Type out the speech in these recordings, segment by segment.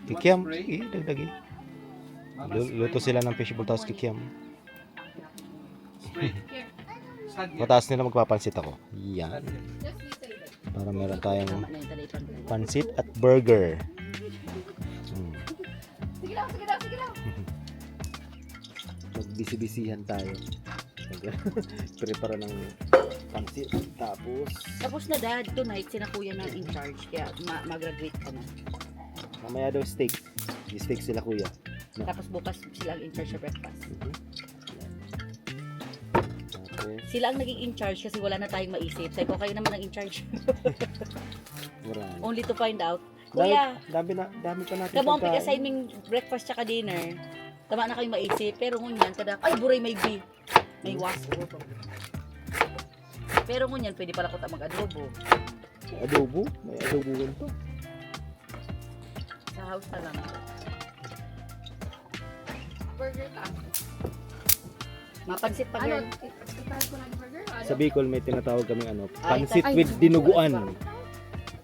Kikiam, dagdag. Luto sila ng fishball tapos kikiam. Mataas nila magpapansit ako. Yan. Para meron tayong pansit at burger. Sige lang, sige lang, sige lang. Magbisi-bisihan tayo. Prepare ng pansit. Tapos na dad, tonight sina kuya na in charge. Kaya mag-graduate ka na. Mamaya daw steak. Steak sila kuya. No. Tapos bukas sila ang in charge sa breakfast. Okay. Sila ang naging in charge kasi wala na tayong maisip. Sabi ko, kayo naman ang in charge. Marami. Only to find out. Kuya, Dami pa natin kamo ang pagkain. pag-assigning breakfast tsaka dinner. Tama na kayo maisip. Pero ngunyan, kada, ay buray may bee. May wasp. Pero ngunyan, pwede pala ko mag-adobo. Adobo? May adobo rin to. Sa house na lang. Burger ka. Mapansit pa Ano? girl. Itahan ko ng burger? Ano? Sa Bicol may tinatawag kaming Ay, pansit ay, with dinuguan.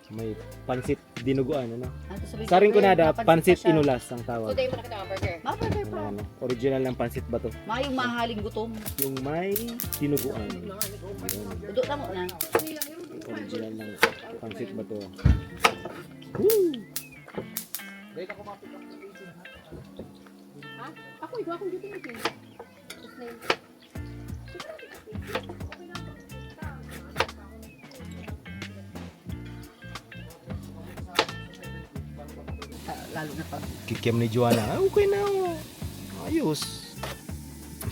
May pansit dinuguan, ano? Ano to sabihin? Sa rin ko Burger, nada, mapansit pansit pa siya. inulas ang tawag. Today mo nakita ang burger. Burger pa. Ano, original ng pansit ba to? Mayong mahaling gutom. Yung may dinuguan. Udo na mo na. Original ng pansit ba to? Ha? Ako duty meeting. Lalo na pag. Kikiam ni Joanna. Okay na. Ayos.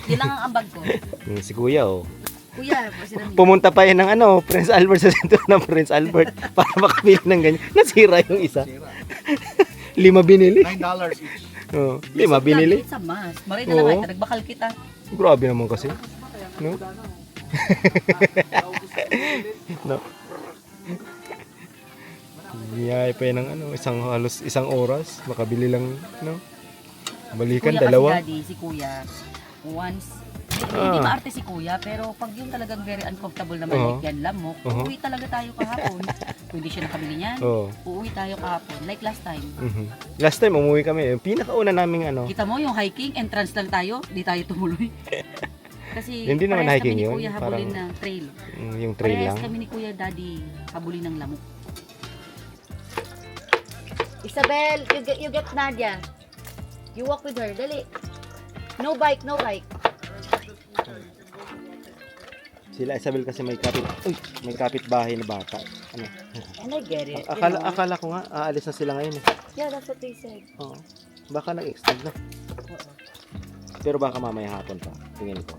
Yun lang ang ambag ko. Si Kuya Kuya, sila niyo. Pumunta pa yan ng Prince Albert sa sentro ng Prince Albert para makabili ng ganyan. Nasira yung isa. 5 binili. $9 each. Oh, 5 binili. Sa mas. Maray na lang Oo. ay, nagbakal kita. Grabe naman kasi. No? No. Niyay pa yan ng halos isang oras. Makabili lang, no? Balikan, Kuya dalawa. kasi daddy, si kuya, once, hindi maarte si kuya, pero pag yung talagang very uncomfortable naman, like yan lamok, uuwi talaga tayo kahapon. Kung hindi siya nakabili niyan, Oo. uuwi tayo kahapon, like last time. Last time, umuwi kami. Yung pinakauna naming Kita mo yung hiking, entrance lang tayo, di tayo tumuloy. Kasi Hindi naman parehas hiking kami ni yun, kuya habulin parang- ng trail. yung trail Parehas lang. kami ni kuya daddy habulin ng lamok. Isabel, you get Nadia. You walk with her, dali. No bike, no bike. Sila Isabel kasi may kapitbahay na bata. Ano? And I get it. Akala ko nga, aalis na sila ngayon eh. Yeah, that's what they said. Oo. Baka nag-extend na. Pero baka mamaya hapon pa. Tingin ko.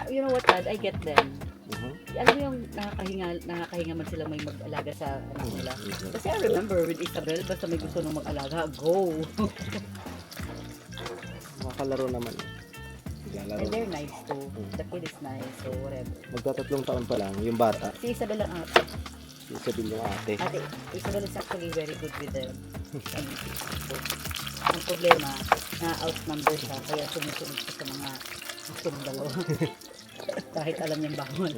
You know what, Dad? I get them. Mhm. Alam mo yung nakakahinga man sila may mag-alaga sa anak nila. Kasi I remember with Isabel, basta may gusto nung mag-alaga, go! Makalaro naman. Lalaro. And they're nice too. The kid is nice, so whatever. Magta-3 taon pa lang yung bata. Si Isabel ang ate. Si Isabel yung ate. Ate, Isabel is actually very good with them. So, ang problema, na-outnumber siya, kaya sumusunod siya sa mga gusto ng dalawa. Kahit alam niyang bawal.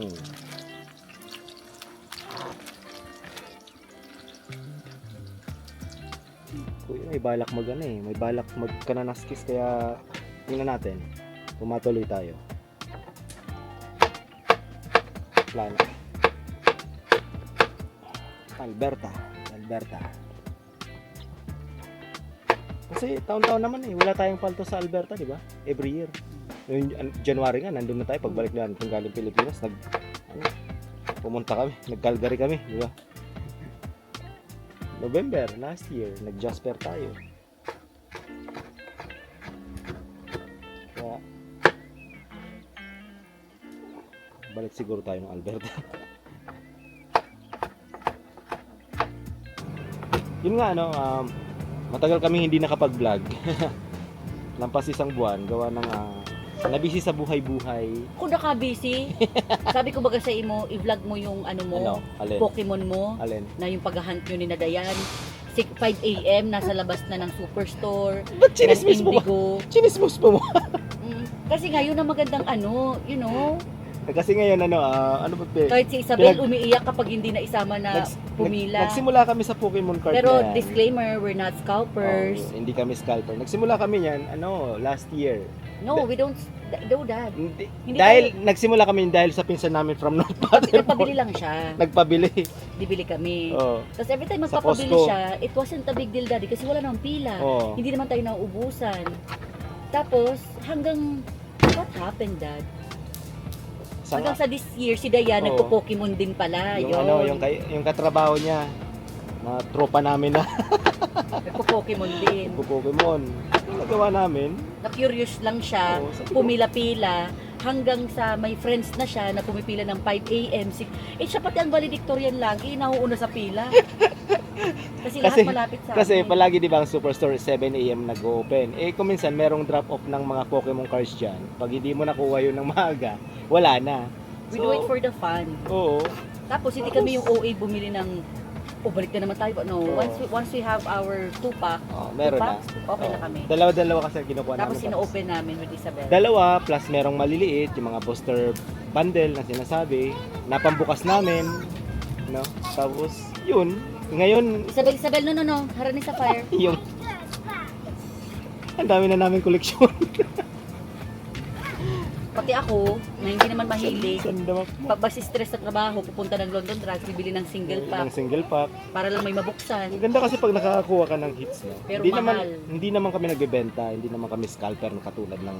Kuya, may balak may balak magkananaskis kaya tingnan natin. Tumatuloy tayo. Plano. Alberta. Kasi taon-taon naman wala tayong palto sa Alberta, di ba? Every year. Yung January nga, nandun na tayo pagbalik natin galing Pilipinas. Pumunta kami, nag-Calgary kami, di ba? November, last year, nag-Jasper tayo. Kaya, balik siguro tayo ng Alberta. Yun nga, matagal kami hindi nakapag-vlog. Lampas isang buwan, gawa ng nabisi sa buhay-buhay. Kung naka-busy, sabi ko baga sa imo, i-vlog mo yung Alin? Pokemon mo, Alin? na yung paghahunt nyo ni Nadayan. 5 a.m. nasa labas na ng superstore, Ba't ng chinismis mo ba? Indigo. Chinismus mo mo? Kasi ngayon na magandang Kasi ngayon ano ba Kahit si Isabel umiiyak kapag hindi na isama na pumila. Nagsimula kami sa Pokemon card Pero na yan. disclaimer, we're not scalpers. Hindi kami scalper. Nagsimula kami yan, last year. No, we don't do that. Hindi, Hindi dahil nagsimula kami dahil sa pinsan namin from North Kasi Pattern. nagpabili lang siya. Nagpabili. Bibili kami. Oo. Tapos every time Sa magpapabili Costco. siya, it wasn't a big deal, Daddy, kasi wala namang pila. Oo. Hindi naman tayo nauubusan. Tapos, hanggang, what happened, Dad? Hanggang sa this year, si Dayan, Oo. nagpo-Pokemon din pala. yung katrabaho niya, na tropa namin na Nagpo-Pokemon din. Pokemon. Nagawa namin. Na-curious lang siya, Oo, sabi ko, pumila-pila, hanggang sa may friends na siya na pumipila ng 5 a.m. Siya pati ang valedictorian lagi, nauuna sa pila. Kasi lahat malapit sa Kasi amin. palagi di ba ang Superstore 7 AM nag-open. Kung minsan merong drop off ng mga Pokemon cards dyan, pag hindi mo nakuha yun ng maaga, wala na. We do it for the fun. Oo. Tapos hindi kami yung OA bumili ng balik na naman tayo. No, Oo. once we have our 2-pack, Meron na. okay na kami. Dalawa-dalawa kasi ang kinukuha Tapos namin. sino-open namin with Isabel. Dalawa plus merong maliliit, yung mga booster bundle na sinasabi, napambukas namin, no? Tapos yun, ngayon Isabel, no. Harani sa fire. yung ang dami na namin koleksyon. Pati ako, na hindi naman mahilig, Sandamak mo. pag stress sa trabaho, pupunta ng London Drugs, bibili ng single Ng pack single pack. para lang may mabuksan. Ang ganda kasi pag nakakakuha ka ng hits, no? Pero mahal. Hindi naman kami nagbebenta, hindi naman kami scalper na katulad ng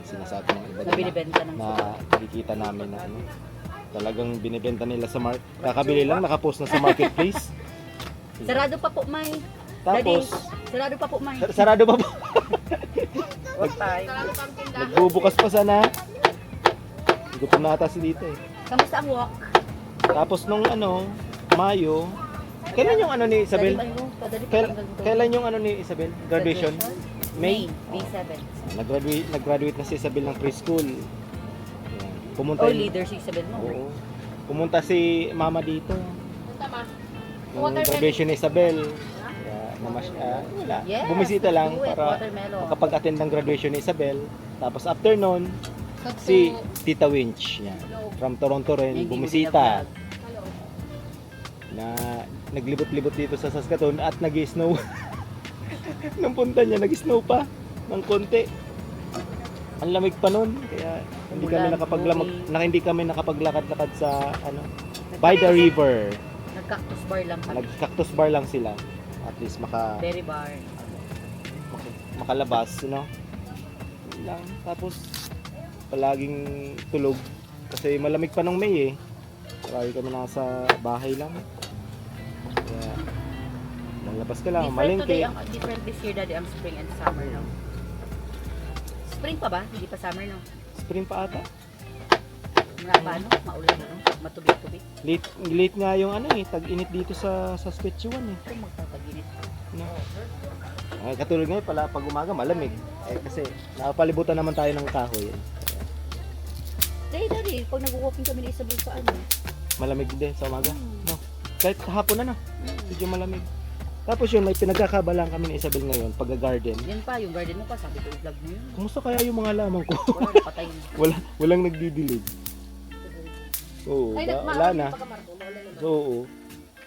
sinasabi ng iba Na binibenta ng na nakikita namin na talagang binibenta nila sa kakabili lang, nakapost na sa marketplace. Sarado pa po, May. Tapos, Sarado pa po, May. sarado pa po. Huwag tayo. Sarado pang tindahan. Nagbubukas pa sana. Gutom na ata si dito eh. Kamusta ang walk? Tapos nung Mayo, kailan yung ni Isabel? Kailan yung ni Isabel? Graduation? May? May 7. Nag-graduate na si Isabel ng preschool. Ayan. Pumunta Leader si Isabel mo. Oo. Pumunta si Mama dito. Punta ma. Nung graduation ni Isabel. Kaya wala. Yes, Bumisita lang do it, para watermelon. makapag-attend ng graduation ni Isabel. Tapos after nun, Cut si to- Tita Winch yan. Hello. From Toronto rin, Hindi mo bumisita. binablog. Hello. Na naglibot-libot dito sa Saskatoon at nag-snow. Nung punta niya, nag-snow pa ng konti. Ang lamig pa nun, kaya hindi kami nakapaglakad-lakad sa by the river. Nag-cactus bar lang kami. Nag-cactus bar lang sila. At least Berry bar. makalabas, Yun lang. Tapos palaging tulog kasi malamig pa nung May eh. Lagi kami nasa bahay lang. Kaya lalabas ka lang, malengke. Different this year, Daddy, ang spring and summer, no? Spring pa ba? Hindi pa summer, no? Spring pa ata. Paano? Maulan, no? Matubig-tubig. Late nga yung tag-init dito sa Saskatchewan eh. Ito magtataginit. No. Katulad ngayon pala pag umaga malamig. Kasi nakapalibutan naman tayo ng kahoy. Daddy, pag nag-walking kami ni Isabel sa Malamig din sa umaga. No. Kahit hapon medyo malamig. Tapos yun, may pinagkakabalaan kami ni Isabel ngayon, pag-garden. Yan pa, yung garden mo pa, sabi ko, i-vlog mo yun. Kumusta kaya yung mga lamang ko? Wala, napatay na. Walang nagdidilig. Oo, Ay, wala na. Oo.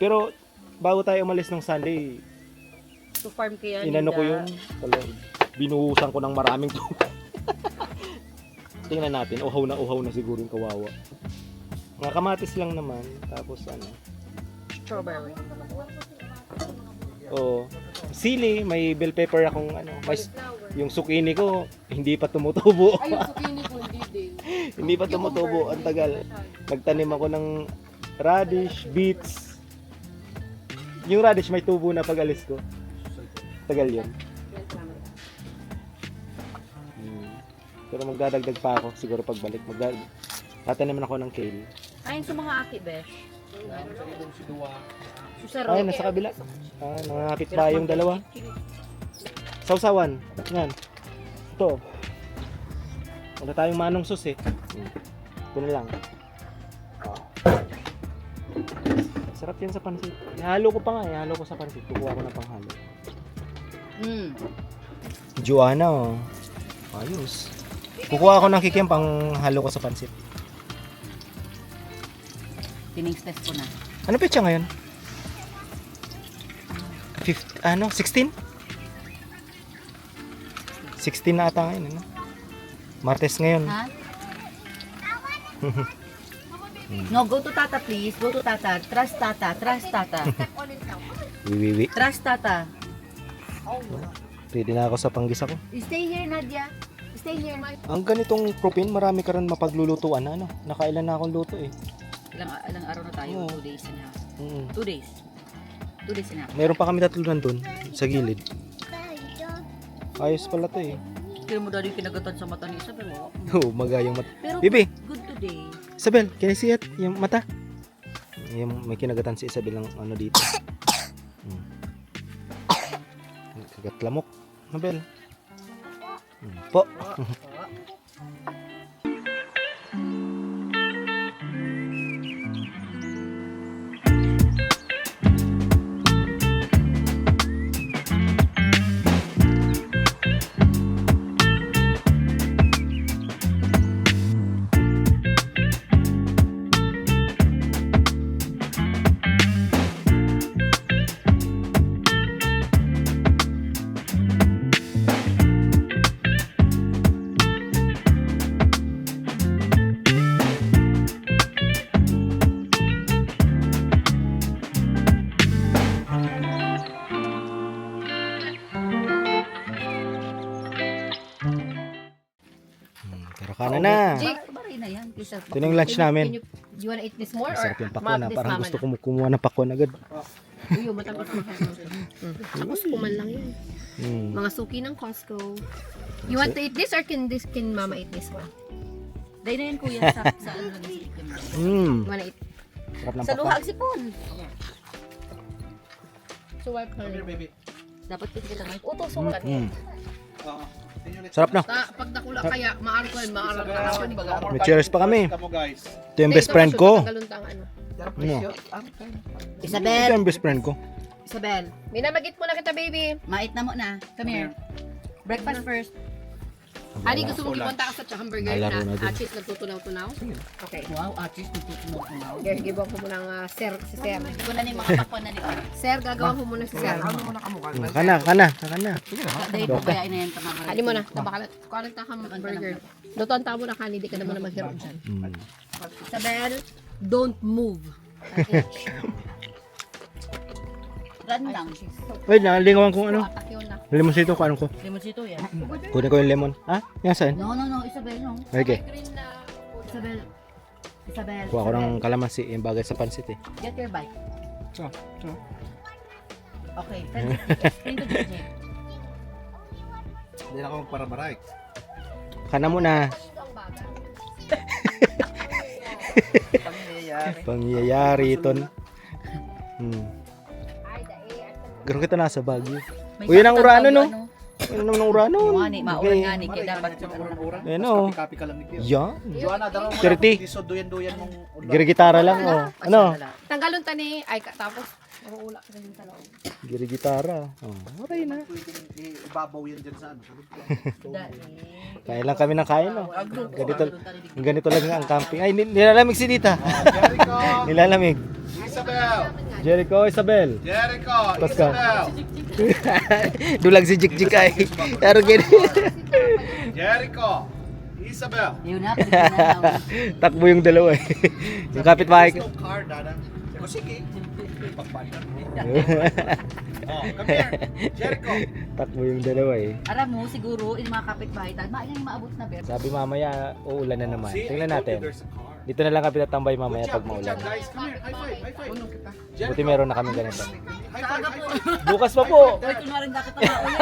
Pero bago tayo umalis ng Sunday, To farm kaya inano ko yun. Binuhusan ko ng maraming tubig. Tingnan natin, uhaw na siguro yung kawawa. Mga kamatis lang naman, tapos Strawberry. sili, may bell pepper akong yung zucchini ko, hindi pa tumutubo. Ay, yung zucchini ko, hindi din. Hindi pa tumutubo, ang tagal. Nagtanim ako ng radish, beets. Yung radish may tubo na pag alis ko. Tagal yun. Pero magdadagdag pa ako siguro pagbalik. Tataniman ako ng kale. Ayun sa mga aki, besh. Ay, nasa kabila. Nangangapit pa yung dalawa. Sausawan. Yan. Ito. Wala tayong manong sus eh. Ito na lang. Sarap yan sa pansit. Ihalo ko pa nga. Ihalo ko sa pansit. Kukuha ko na panghalo. Joanna oh. Ayos. Kukuha ako ng kikiam pang halo ko sa pansit. Tinings test ko na. Ano petsa ngayon? 16? 16 na ata ngayon, ano? Martes ngayon. Ha? No, go to Tata please. Go to Tata. Trust Tata. Trust Tata. Wiwiwi. Trust Tata. Pwede na ako sa panggisa ko. Stay here, Nadia. Stay here. Ang ganitong propane, marami ka rin mapaglulutuan, ano? Nakailan na akong luto eh. Ilang araw na tayo? Oo. 2 days na. Mm. 2 days. 2 days na. Meron pa kami tatlo nandun, sa gilid. Ayos pala to eh. Kaya mo dali kinagatan sa mata ni Isabel. Oh. Oo, magayang mata. Pero Bibi, good today. Isabel, can I see it? Yung mata. Yung may kinagatan si Isabel ng ano dito. Kagatlamok. Isabel. Po. Karakana na. Jake, Baray na yan. Please, Ito na yung lunch namin. you wanna eat this more or Sarap yung pakwan na. this Parang mama gusto na? ko kumuha ng pakwan agad. Uy, matapos mo. Tapos kuman lang yan. Mga suki ng Costco. You want to eat this or can mama eat this one? Dahil na yan kuya sa ano lang yung silikon. You wanna eat? Sarap ng Sa pakwan. luhag sipon. So wipe her. Dapat kita ng utos sukat. Sarap na. Pag nakula kaya, maaro ko yan, maaro na ako ni baga. May cheers pa kami. Kamu guys. Ito yung best friend ko. Ano. Ano? Ito Isabel. yung best friend ko. Isabel. Minamagit mo na kita, baby. Mait na mo na. Come here. Breakfast first. Ani, gusto mong ipunta ka sa hamburger Ay, laro na na din. achis nagtutunaw-tunaw? Okay. Wow, artist nagtutunog-tunog. Here, give ko muna ng sir, si sir. Ito na ni makapakwan na ni Or. Sir, gagawa ko muna si sir. Kana. Dahil po kaya ina yan tamamarag. Ani mo na, tabakalat. Kuha ka hamburger. Lutuan ta mo na kani, di ka naman na maghirap dyan. Isabel, don't move. Run lang. Wait na, lingawan kong ano. Atak yun na. Limonsito ko, ano ko. Limonsito yan. Kunin ko yung lemon. Ha? Yan saan? No, Isabel, no. Okay. Green na. Isabel. Kuha ko ng kalamansi, yung bagay sa pansit eh. Get your bite. So. Okay, friend to DJ. Hindi na ako magparabaray. Kana mo na. Pangyayari ton. Garo kita nasa Baguio. Uy, yan ang urano, no? Ano naman ang urano? Ngani, maura ngani, kaya dapat Yan o. Kapi ka lang ni Pio. Yan. Joanna, daro mo 30. Tiso duyan-duyan mong ulo. Giri-gitara lang o. Ano? Tanggalon ta ni, ay tapos, maruula ka rin sa loob. Giri-gitara. Oh, okay na. Pwedeng ibabaw yan dyan sa ano. Kain lang kami ng kain, no? Ganito lang nga ang camping. Ay, nilalamig si Dita. Jericho! Nilalamig. Isabel! Jericho, Isabel. Jericho! Pascal. Isabel! Dulag si Jik ay. Pero gini. Jericho! Isabel! Yun na, pwede na. Takbo yung dalawa eh. Yung kapitbahay ko. There's no car, Dada. Sabi ko, sige. Pagpalit. Oh, come here. Jericho! Takbo yung dalawa eh. Aram mo, siguro, yung mga kapitbahay, maalang yung maabot na, Beb. Sabi mamaya, uulan na naman. See, Tingnan I told you natin. there's a car. Dito na lang kami tatambay mamaya Good pag job, maulan. guys. Come here. High five. High five. Unong kita. Buti meron na kami ganito. High five. High five. Bukas pa po. Kaya kunwari na kita mauli.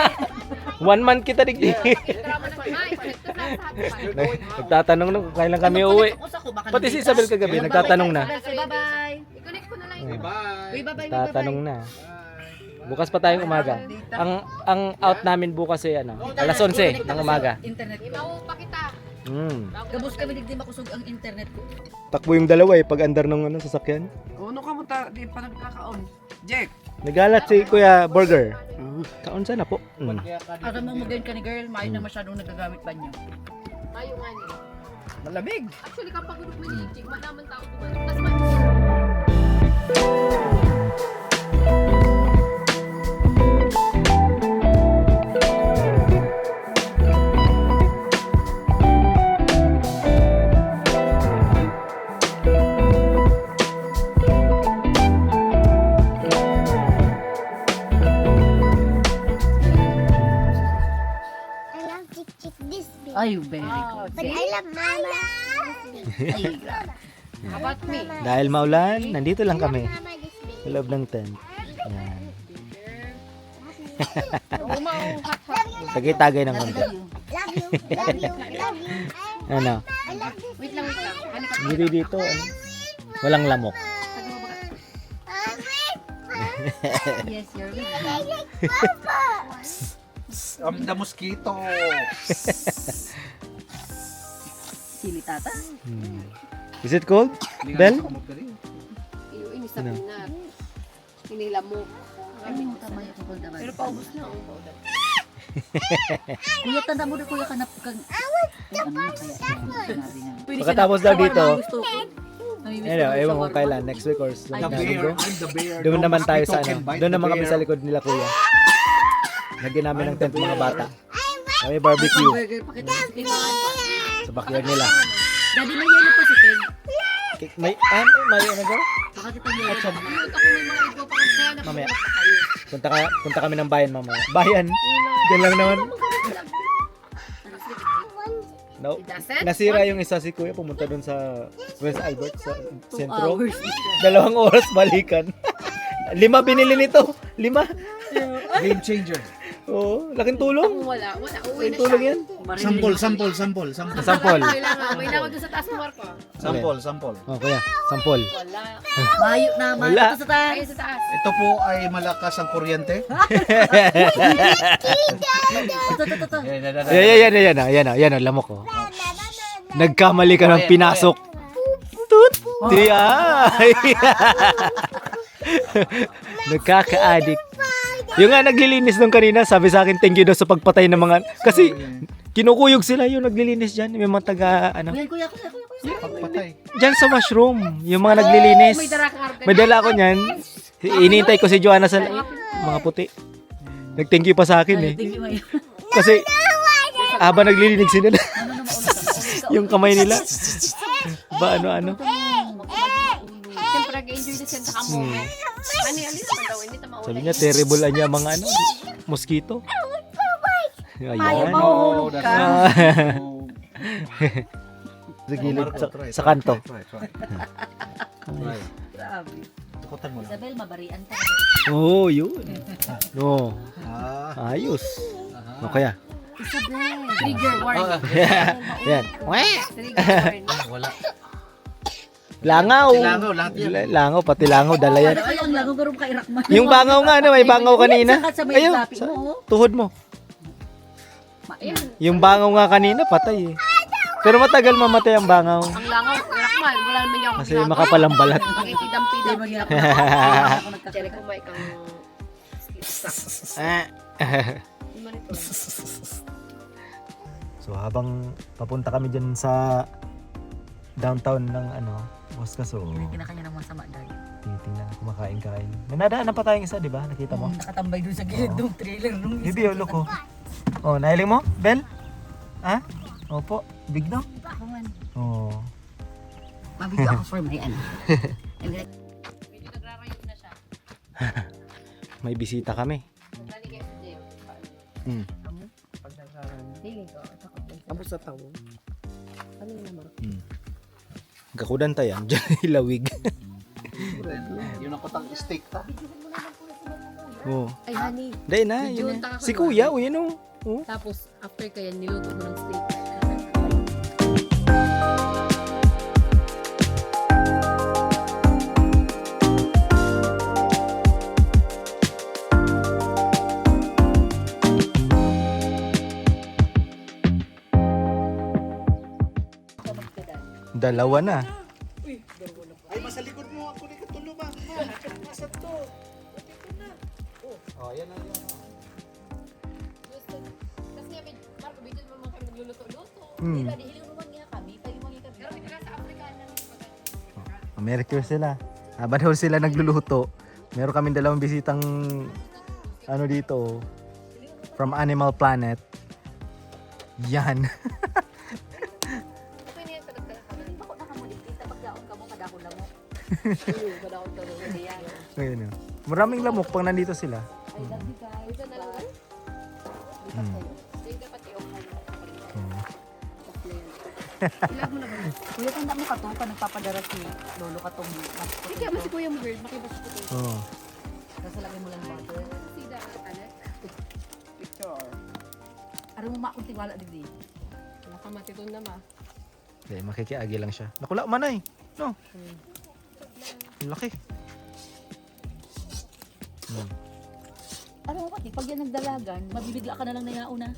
1 month kita digdi. Drama na ay, ito na sa hapon. Nagtatanong nung kailan kami uuwi. Pati si Isabel kagabi, nagtatanong na. Bye-bye. I-connect ko na lang Okay, yun. bye. Uy, bye-bye. Tatanong na. Bukas pa tayong umaga. Ang out namin bukas ay ano, alas 11 ng umaga. Internet ko. Imaw pa kita. Gabos kami digdi makusog ang internet ko. Takbo yung dalawa eh pag andar ng ano sasakyan. Ano ka mo ta, di pa nagkakaon. Jack. Nagalat si Kuya Burger. Kaon sana po. Aram mo magayon ka ni girl, mayo na masyadong nagagamit banyo. Mayo nga ni. Malamig. Actually, kapag group mo ni Jig, malaman tao tumanong. Tapos I love chick this big. Ay, very good. But I love mama. Ay, grabe. How about me? Dahil maulan, nandito lang kami. Mama this big. Sa loob ng tent. Yan. Tagay-tagay ng konti. Love you. Love you. Love you. Ano? I love this. Wait lang, wait lang. Ano ka? Hindi dito. Ano? Walang lamok. Yes, you're with The mosquito. Sili tata. Hmm. Is it cold? Bell? Iyo, inisap na. Hinila mo. Tama yung kapag naman. Pero paubos na. Oh, paubos. Kuya, tanda mo na kuya ka na kang... Ano na kaya? Sinabi na. Pagkatapos daw dito, Gusto ko. Namimiss ano, ko yung ewan kung shawarma. kailan, next week or The next bear. linggo. I'm the bear. Doon No naman tayo mosquito sa ano. can bite Doon the naman kami bear. sa likod nila kuya. Lagyan namin ng tent mga bata. May barbecue Burger, pakita mo sa kailangan. sa backyard nila. Daddy, may yelo pa si Ted. May ano daw? Baka kita yelo. Ako may mga ito pa kaya na Mamaya. kayo. Punta kami ng bayan mamaya. Bayan? Diyan lang naman. No. It doesn't? Nasira yung isa si kuya, pumunta dun sa West Albert sa 2 sentro. hours. 2 oras balikan. 5 binili nito. 5. Game changer. Oo, laking tulong. Kung wala. Uwi Laking na tulong siya. yan. Sample. Sampol. Kailangan ko doon sa taas mo, Marco. Sample. Oh, kuya, sampol. Wala. Mayo na, mayo Wala. to sa taas. Ayun sa taas. Ito po ay malakas ang kuryente. Ito. Yan, lamok ko. Nagkamali ka ng pinasok. Tut! Ay! Nagkaka-addict. Yung nga naglilinis nung kanina, sabi sa akin, thank you daw sa pagpatay ng mga... Kasi, kinukuyog sila yung naglilinis dyan. May mga taga, ano... Kuya. Pagpatay. Dyan sa mushroom, yung mga naglilinis. May dara kang argan. May dala ako niyan. Iniintay ko si Joanna sa mga puti. Nag-thank you pa sa akin eh. Thank you, Mayo. Kasi, habang naglilinig sila, Ano na mauna yung kamay nila. Ba, ano. Siyempre, nag-enjoy na siya sa moment. Ano yung alis na daw, hindi ta maulay. Sabi niya, terrible niya mga ano, mosquito. Ayan. No, that's no. Sa gilid, sa kanto. Try. Grabe. Tukutan mo lang. Isabel, mabarian ka. Oo, yun. No, ayos. O kaya? Isabel. Trigger warning. Yan. Trigger warning. Wala. Langaw. Langaw, lahat yan. Langaw, pati langaw, dala yan. Ano kayang lago garong kay Rakman? Yung bangaw nga, ano, may bangaw kanina. Saka sa may Ayun, lapi sa mo. tuhod mo. Ayan. Yung bangaw nga kanina, patay eh. Pero matagal mamatay ang bangaw. Ang langaw, Rakman, wala naman niya ako Kasi makapalang balat. Pakitidam-pidam. Hindi mo Tere ko may kang... So habang papunta kami dyan sa downtown ng ano, Boscaso, Kinakanya ng masama dahil. titingnan, kumakain-kain. May nadaanan pa tayong isa, di ba? Nakita mo? Nakatambay doon sa gilid ng trailer nung Bibi, ulo ko. Oh, nahiling mo? Bel? Ha? Opo, big no? Ako man. Oh. Mabigyo ako for my ano. Medyo nagrarayo na siya. May bisita kami. Nani kayo sa jail. Hmm. Sige ko. Tapos sa tawo. Ano yun naman? Gakudan tayo, dyan ilawig. Yun ang patang steak ta. Oh. Ay, honey. Dahil na, Medyo yun na. taka ko Si na. kuya, o yun o. Oh. Tapos, after kaya niluto mo ng steak. Dalawa na. Ay, masalikod mo ako ni Katulo ba? Masad to. Oh, yan na yun. Kasi nga, Marco, video mo kami nagluluto-luto. Hmm. Dihili naman niya kami. Kayo mga kami. Pero may taga sa Africa na. America sila. Habang daw sila nagluluto, meron kaming dalawang bisitang ano dito from Animal Planet. Yan. Okay na yan, talag-talag. Ako nakamulit dito. Pagdaon ka mo, kadako lang mo. Wala akong talo. Ayan. Ayun, oh. Maraming lamok pang nandito sila. I love you guys. Ito na lang. guys. Yung dapat i-off mo. Ilag mo na ba? Kuya, tanda mo ka to, ka nagpapadara si Lolo ka tong Sige, mas si Kuya mo, girl. Makibas ko ito. Oh. Tapos lagay mo lang butter. See that, Alex? Picture. Aram mo makunting wala digdi. Nakamatidon na ma. Okay, makikiagi lang siya. Nakula manay. No. Laki. Aram mo pati, pag yan nagdalagan, mabibigla ka na lang na yauna.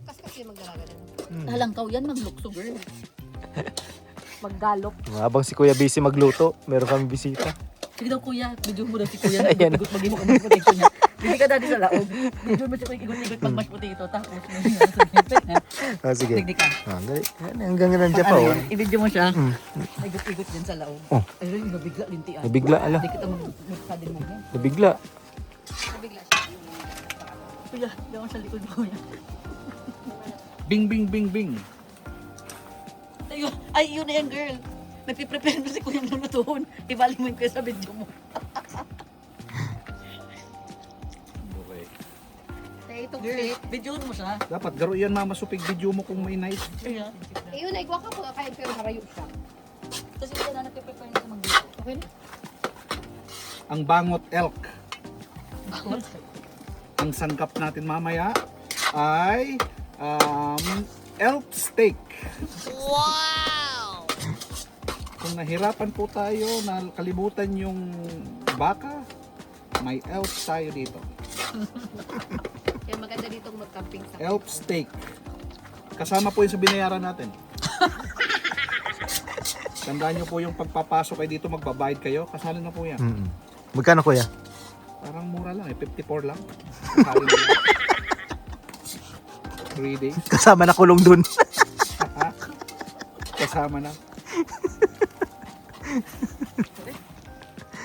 Kasi magdalaga na. Halangkaw yan, maglukso girl. Maggalop. Habang si Kuya busy magluto, meron kami bisita. Sige daw kuya, video mo daw si kuya. Ayan. Igot mag-imo ka mashed potato niya. Hindi ka dati sa laog. Video mo si kuya, igot-igot pag mashed potato. Tapos, Oh, sige. Digdi ka. Ah, dali. Yan, hanggang nandiyan pa. Ano Oh. yun? I-video mo siya. Igot-igot din sa laog. Oh. Ayun, nabigla linti. Nabigla, ala. Hindi kita magkadin mo. Nabigla. Nabigla siya. Kuya, gawin sa likod mo kuya. Bing, bing, bing, bing. Ayun, ay yun na yan girl. Nagpiprepare mo si kuya ng lulutuhon. Ibalik mo yung kuya sa video mo. Okay. Potato Girl, chip. video mo siya. Dapat garo yan mama supig video mo kung may nice. Kaya. Ayun, naigwa ka po. Kaya pero harayo siya. Kasi kuya na nagpiprepare na sa magluto. Okay na? Ang bangot elk. Bakit? Ang sangkap natin mamaya ay elk steak. Wow! Kung nahirapan po tayo na kalimutan yung baka, may elk tayo dito. Kaya maganda dito kung mag-camping sa Elk steak. Kasama po yun sa binayaran natin. Tandaan nyo po yung pagpapasok kayo dito, magbabayad kayo. Kasali na po yan. Mm-mm. Magkano Kuya? Parang mura lang eh, 54 lang. Kasali na yan. 3 days. Kasama na kulong dun. Kasama na.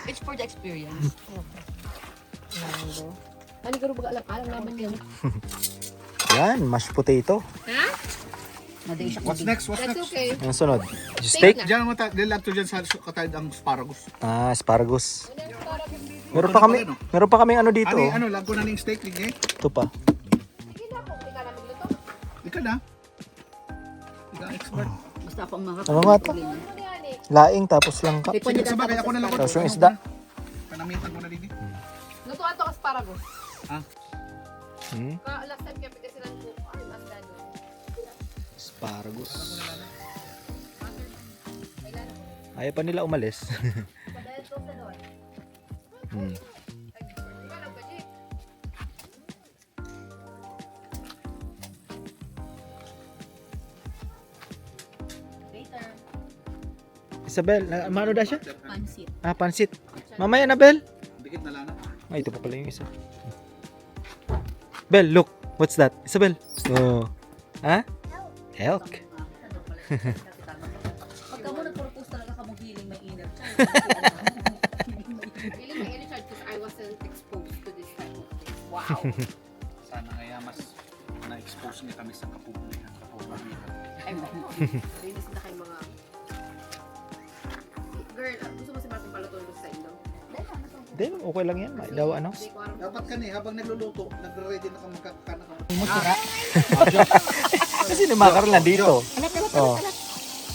It's for the experience. Ano ka rin alam naman yan? Yan, mashed potato. Ha? Madaling siya What's next? What's That's next? okay. Ang sunod. Steak Steak? na. Diyan mo tayo, nilalagto dyan sa katayad ang asparagus. Ah, asparagus. Meron Ito pa na kami, pala, no? meron pa kaming ano dito. Ano, lagko na ng steak, ligay? Ito pa. Sige na po. Hindi ka na magluto. Ikaw na. Ikaw ang expert. Basta ako ang mga Ano nga to? Ano yan eh? Laing tapos langka. Sige, sabagay, ako na lang. Tapos yung isda. Panamitan ko na din. Lutuan to asparagus. Hmm? Last time kaya kasi lang po. Ay, mas gano. Asparagus. Ayaw pa nila umalis. Padahal to sa doon. Hmm. Ikaw lang ba, Jake? Later. Isabel, ano da siya? Pansit. Ah, pansit. Mamaya na, Bel. Dikit na lana. Ay, ito pa pala yung isa. Bel, look. What's that? Isabel. Oh. Ha? Elk. Pagka mo nag-propose talaga ka mong healing may inner child. Feeling may any charge because I wasn't exposed to this type of thing. Wow. Sana kaya mas na-expose niya kami sa kapublihan. Ay, rinis na kayo mga... Girl, gusto mo si Martin palutulog sa inyo? Then, okay lang yan. Daw ano? Hindi ko alam. Dapat ka habang nagluluto, nagre-ready na ka magkakana ka. Kasi namakaroon lang dito. Oh,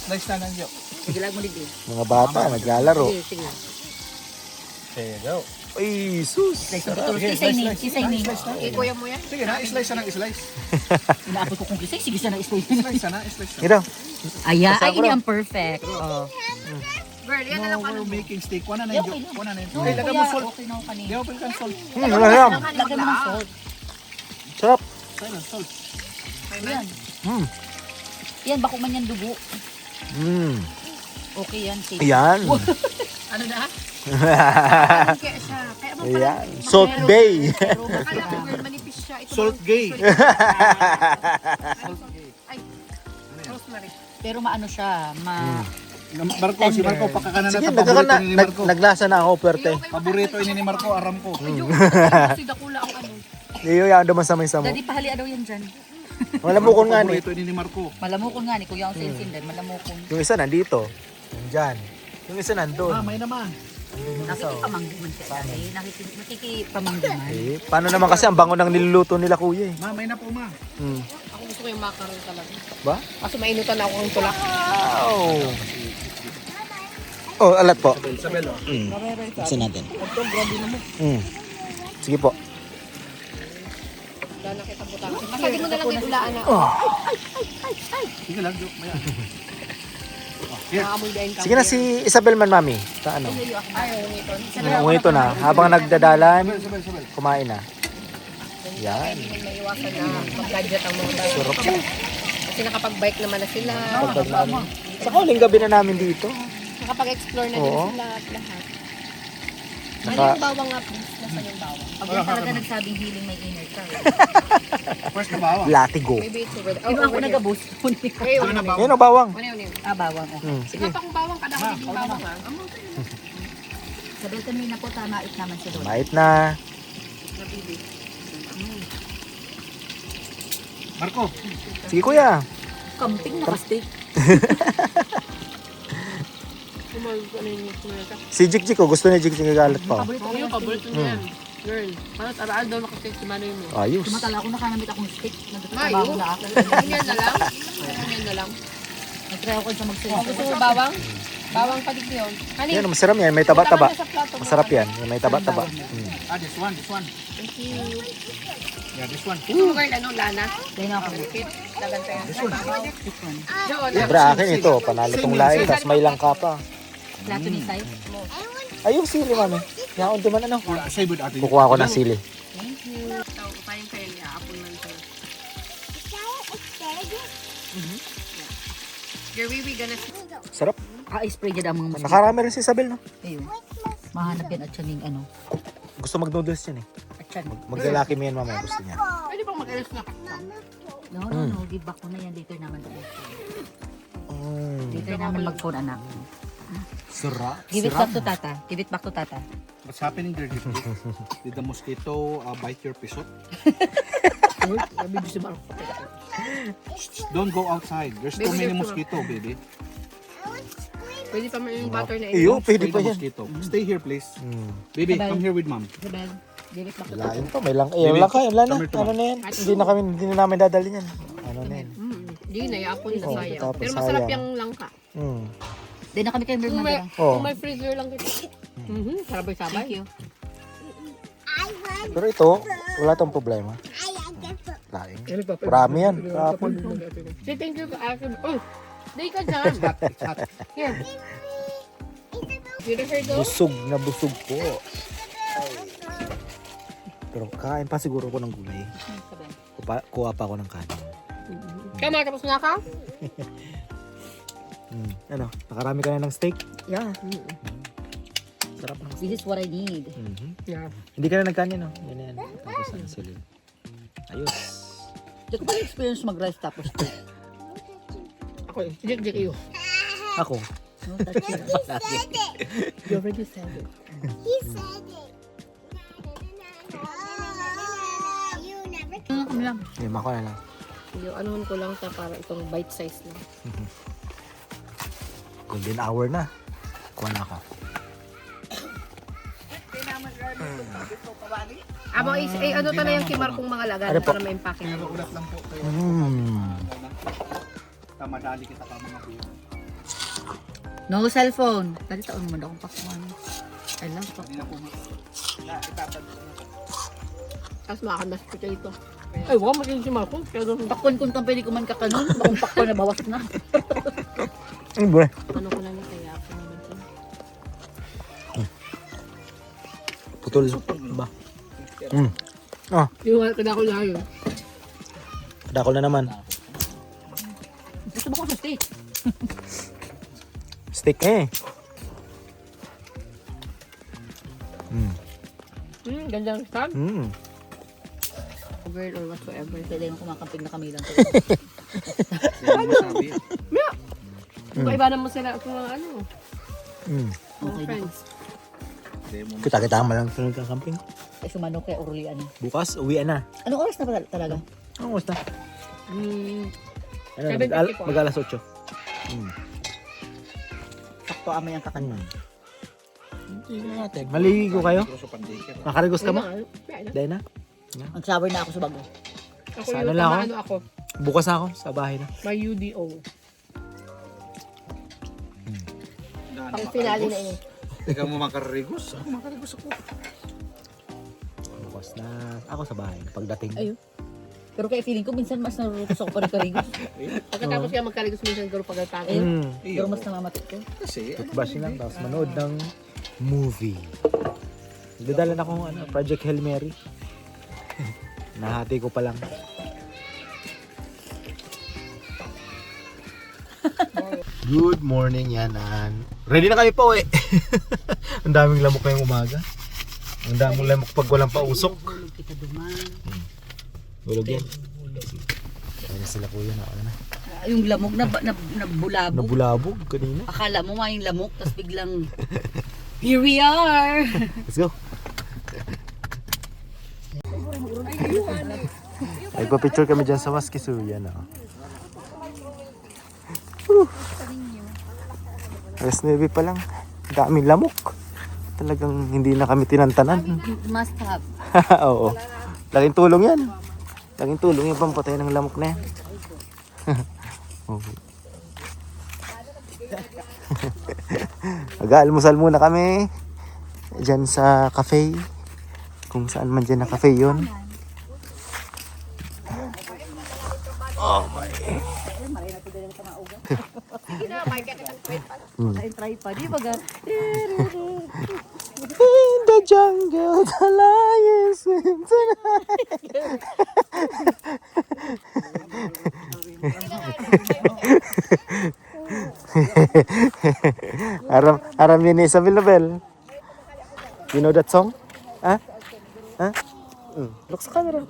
Slice na lang yun. Sige lang mo ligay. mga bata, naglalaro. Sige, sige. There you go. Ay, sus. Kisay ni, kisay ni. Okay, kuya mo yan? Sige na, slice na ng slice. Inaapot ko kung kisay, sige siya na ispoy. Slice na, slice na. Ito. Aya, ay Kasama ini ko. ang perfect. Oh. Girl, yan na lang No, ano we're mo. making steak. Kuha na Okay yun. lang. Kuha na yun. No, Ay, lagyan mo kuya, salt. okay na ako kanina. Lagyan mo pa yung salt. Wala yan. Lagyan mo ng salt. Sarap. Salt. Yan. Hmm. Yan, bako man yan dugo. Hmm. Okay yan, safe. Ayan. Ano na? Kaya siya. Kaya mo Ayan. Salt Bay. Pero akala ko girl, manipis siya. Ito Salt bang- gay. Ay, rosemary. Pero maano siya, Marco, si Marco, pakakanan Sige, natin. Paborito ni Marco. naglasa na ako, perte. Paborito ini ni Marco, aram ko. Kasi dakula ang ano. Iyo, yan naman sa may samo. Daddy, pahalian daw yan dyan. Malamukon nga ni. Paborito ini ni Marco. Malamukon nga ni Kuya ang sinsin din. Malamukon. Yung isa nandito. Nandyan. Yung isa nandun. May naman. Nakikipamanggiman siya dati. Nakikipamanggiman. Eh, paano naman kasi ang bango ng niluluto nila kuya eh. May na po, ma. Hmm. Ako gusto ko yung macaron talaga. Ba? Kaso mainutan ako ng tulak. Wow! Oh, alat po. Isabel, oh. Buksan natin. Sige po. Wala na kita butang. Masagin mo na lang yung ulaan na. Sige lang, Jo. Maya. Maamoy din ka. Sige na si Isabel man, mami. Sa ano? Ayaw nito. Ito na. Habang nagdadalan, Isabel. kumain na. Yan. Hindi may maiwasan na mag-gadget ang mga bata. Kasi nakapag-bike naman na sila. Sa huling gabi na namin dito. Nakapag-explore na din Oo. sila at lahat. Ano Naka, yung bawang nga, please? Nasaan yung bawang? Pag yan talaga nagsabing healing may inner ka. First na bawa. latigo. Maybe it's over. Ano ako nagaboost? Okay, Ano na bawa? Yan o, bawang. Ano yun? Bawang. Oh. Sige pa kung bawang, kada ko din bawang ha. Sa vitamin na po, tamait naman si Lord. Mait na. Nabibi. Marco. Sige kuya. Kamping nakasteak. Ano yung kumulata? Si Jik ko. Gusto ni Jik galit pa. oh. Oo, yung paborito niya yan. Girl, parang araan daw nakastake si Manoy mo. Ayos. Tumatala ako nakanamit akong steak. Ay, Nagtatrabaho na ako. Ganyan na lang. Ganyan na lang. Nagtry ako sa Kung magsalita. gusto mo bawang? Bawang palig yun. Honey, Yan, masarap yan. May taba-taba. punta ka na sa plato mo. Masarap yan. Yung may taba-taba. This one. Thank you. Yeah, this one. Gusto mo girl, ano, lana? Dahil na ako. Malipit. Dagantayan. Doon. Siyempre akin ito. Panalo tong lain. Tapos may langka pa. Plato ni Sai. Ay, yung sili, mami. Yaon di man ano. Say good ate. Kukuha ko ng sili. Thank you. So, upayin kayo niya. Apple man sa'yo. Your we gonna... Sarap. Spray dyan ang mga mas. Nakarami rin si Isabel, no? Ayun. Mahanap yan at siya ng ano. Gusto mag-noodles yan eh. At siya. Maglalaki mo yan, mama. Gusto niya. Pwede bang mag-alis na? No. Give back ko na yan. Later naman. Later naman mag-phone anak. Sarap. Give it back to tata. Give it back to tata. What's happening there? Did the mosquito bite your pisot? Don't go outside. There's too many mosquito, baby. Pwede pa may yung butter na Iyo, pwede Spray pa the yan. mosquito. Stay here, please. Baby, come here with mom. Isabel. Give it back to Lain tata. to. May lang. Eh, Baby, wala ka. Wala na. come here to Ano na yan? Hindi na namin dadalhin yan. Ano na yan? Hindi na, yapon na Oh, sayang. tapos Pero masarap sayang. yung langka. Di na kami kayo Kung may, mag Oh. kung may freezer lang kita. Sabay-sabay. Thank you. Pero ito, wala tong problema. Lain. Marami yan. Kapon. Say thank you. Oh, day ka dyan. Here. You heard those? Busog na busog ko. Pero kain pa siguro ko ng gulay. Kuha pa ako ng kanin. Kama, tapos na ka? Ano, nakarami ka na ng steak? Yeah. Sarap ng This is what I need. Yeah. Hindi ka na nagkanin, no? Yan na yan. Tapos ang silid. Ayos. Di ko pa experience mag-rice tapos steak. Ako, jik iyo. Ako. No, that's it. You already said it. He said it. You never Kami lang. Lima ko na lang. Yung anuhan ko lang sa para itong bite size lang. Golden hour na. Kuha na ako. Amo, ano ta na yung kimar kong mga lagan Ano po? para ma-impake na. Ulat lang po kayo. Tamadali kita pa mga baby. No cellphone. Dali taon mo na akong pakuhan. I love pa. Hindi na po. Tapos makakandas potato. Ay, wow, maging si Marco. Kaya doon, Pakwan kung pwede kuman ka kanon. Bakong pakwan na bawas na. Bure. ano ko lang yung kaya ako naman siya. Putol. Ba? Yung kada ko lang yun. Dako na naman. Gusto mo ko sa steak. Steak eh. Gandang stab. Girl or whatsoever. Pwede yung kumakamping na kami lang. Hindi mo sabi. Kaibanan mo sila kung ano, mga friends. Kita-kita mo lang sa nagkakamping. Eh, sumano kay urulian. Bukas, uwian na. Anong oras na ba talaga? Ang oras na. Ano, 7:54. mag-alas 8. Sakto amay ang kakanta. Maligo kayo? Grosso pandikir. Makarigos ka mo? Ayun na. Dahil na? Ang shower na ako sa bago. Ako Sana yung lang ako. ano ako, Bukas ako sa bahay na. may UDO. Daan Pang na finale na makarigos. yun. Ikaw mo makarigos. Ako makarigos ako. Bukas na. Ako sa bahay. Pagdating. Ayun. Pero kaya feeling ko minsan mas narurutos ako pa rin karigos. Pagkatapos kaya magkaligos minsan garo pagkatapos. Pero mas namamatid ko. Kasi, Toothbrush lang. Tapos manood ng movie. Dadala na akong Project Hail Mary. Nahati ko pa lang. Good morning, Yanan. Ready na kami po eh. Ang daming lamok ngayong umaga. Ang daming lamok pag walang pausok. Hulog kita duman. Hulog yan. Ayun na sila kuya na. Ano na. Yung lamok na bulabog. Nabulabog kanina. Akala mo nga yung lamok, tapos biglang, here we are! Let's go. Nagpa-picture kami dyan sa Waskisuya na. Alas 9 pa lang. Daming lamok. Talagang hindi na kami tinantanan. Must have. Oo. Laking tulong yan. Laking tulong yung pampatay ng lamok na yan. Okay. Mag-aalmusal muna kami dyan sa cafe. Kung saan man dyan na cafe yun. Oh my. Try pa, di ba ga? In the jungle, the lion swims aram yun eh, sa Vilabel. You know that song? Ha? Ha? Look sa camera.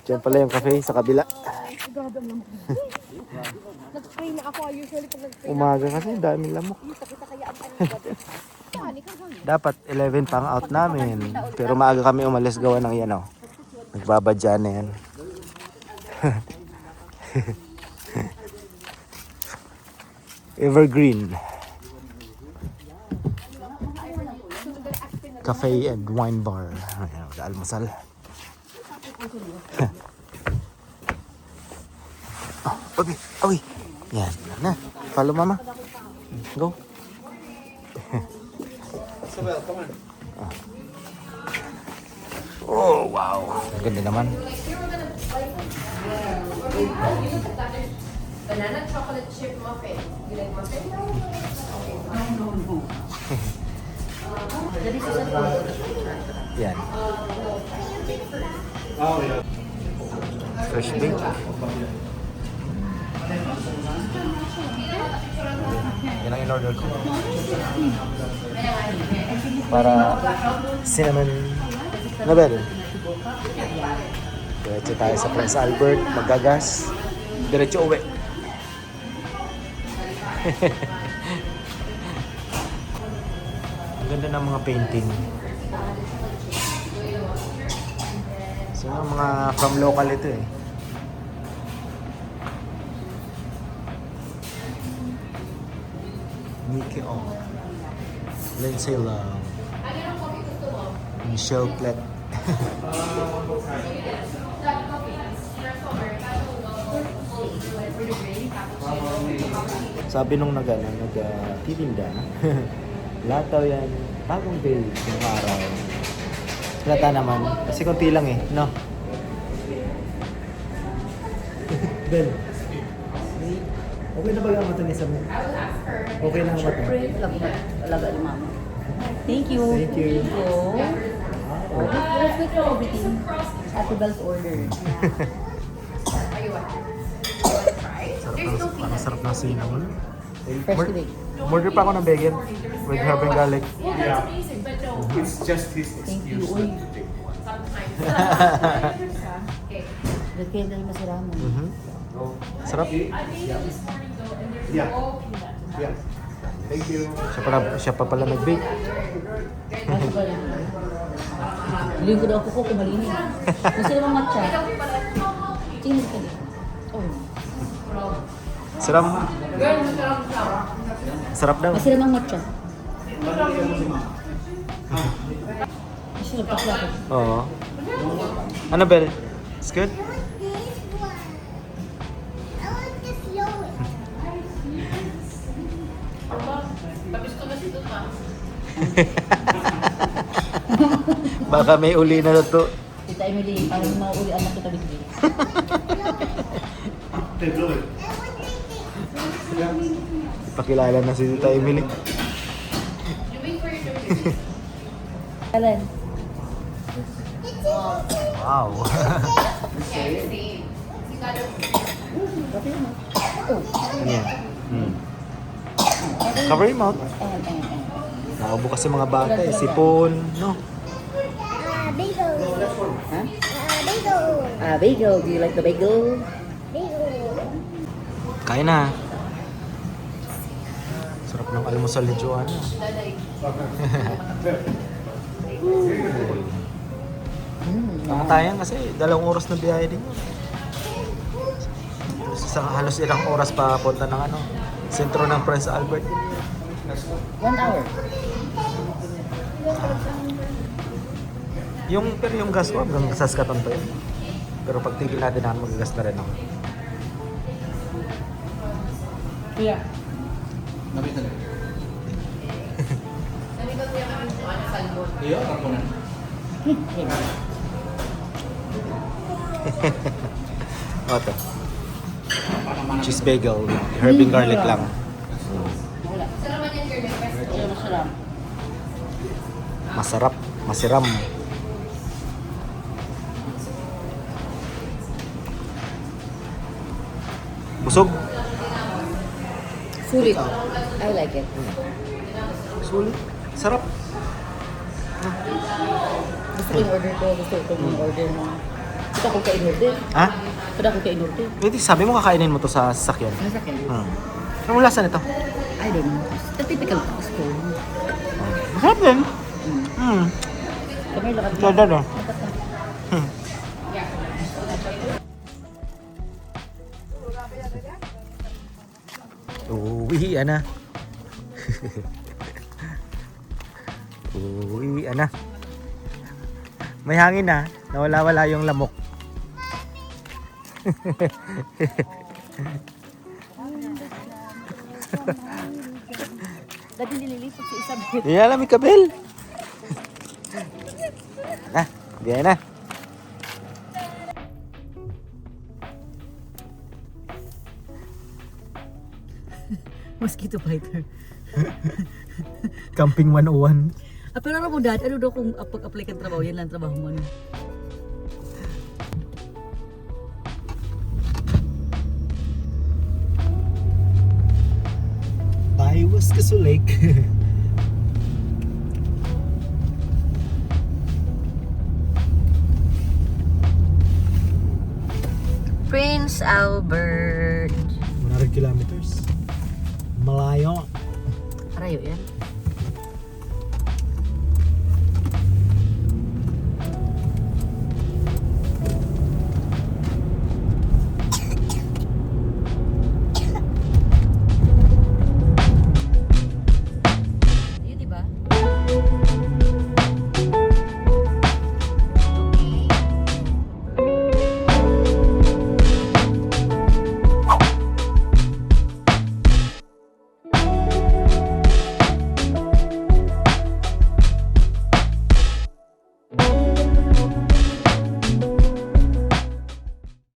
Diyan pala yung cafe sa kabila. Nag-spray na ako, usually pag nag-spray Umaga kasi, daming lamok. Dapat 11 pang out namin. Pero maaga kami umalis gawa ng yan oh. Nagbabadya na yan. Evergreen Cafe and Wine Bar. Ayan, mag-almusal. Oh, okay, okay. Yan, na. Follow mama. Go. Oh, wow. Ang ganda naman. banana chocolate chip muffin. You like muffin? Yan. Fresh baked. Yan ang in-order ko. Para cinnamon Nabel. Diretso tayo sa Prince Albert, magagas. Diretso uwi. Ang ganda ng mga painting. So, mga from local ito eh. Mickey O. Lindsay Long. Michelle Platt. Sabi nung nagtitinda, lahat daw yan, bagong day yung araw. Lata naman, kasi konti lang eh, no? Ben, okay na ba ang mata niya sa mo? Okay na ang mata? Talaga ni mama. Thank you. Thank you. Respect for everything. Ate Belle's order. Sarap ng cinnamon. Fresh to bake. Order pa ako ng bagel with herb and garlic. It's just his Thank you. Uy. Ba't kaya dahil masarama? Mhm. Sarap. Thank you. Siya pa pala nag-bake. Kaso ba lang? Huling ko daw ako kung malinis. Masarap ang matcha. Tingnan ka dito. Oh. Sarap. Sarap daw. Masarap ang matcha. Masarap pa ako. Oo. Annabelle, it's good? This one. I want the slow one. Baka may uli na to. Tita Emily, parang mauli anak kita bigli. Pakilala na si Tita Emily. Alan. Wow. Ano yan? Cover your mouth. Nakaubo kasi mga bata eh. Sipon, no? Bagel. Huh? Bagel. Bagel. Do you like the bagel? Bagel. Kain na. Sarap ng almusal ni Joanna. Kamatayan kasi 2 oras na biyahe din yun. Halos ilang oras pa punta ng ano, sentro ng Prince Albert. 1 hour. Pero yung gas ko hanggang Saskatoon pa yun. Pero pag tigil natin na magagas na rin ako. Kuya. Nabita na. Iyo, ako na. Oto. Cheese bagel with herb and garlic lang. Wala. Wala masarap. Masarap, masiram. Busog. Sulit. I like it. Sulit. Sarap. Gusto ko yung order ko. Gusto ko yung order mo. Gusto ko ka-in-order. Ha? Gusto ko ka-in-order. Pwede, sabi mo kakainin mo to sa sasakyan. Masakit. Anong lasa nito? I don't know. The typical Costco. Masarap din. Kami lakad Ganda no? Uwi na. Uwi na. May hangin na. Nawala-wala yung lamok. Dati nililipat si Isabel. Hindi alam, may kabel. Na, biyahe na. Mosquito fighter. Camping 101. Pero ano mo dad, ano daw kung pag-apply kang trabaho, yan lang trabaho mo. Ano? Iwas Lake. Prince Albert. 100 kilometers. Malayo. Arayo yan.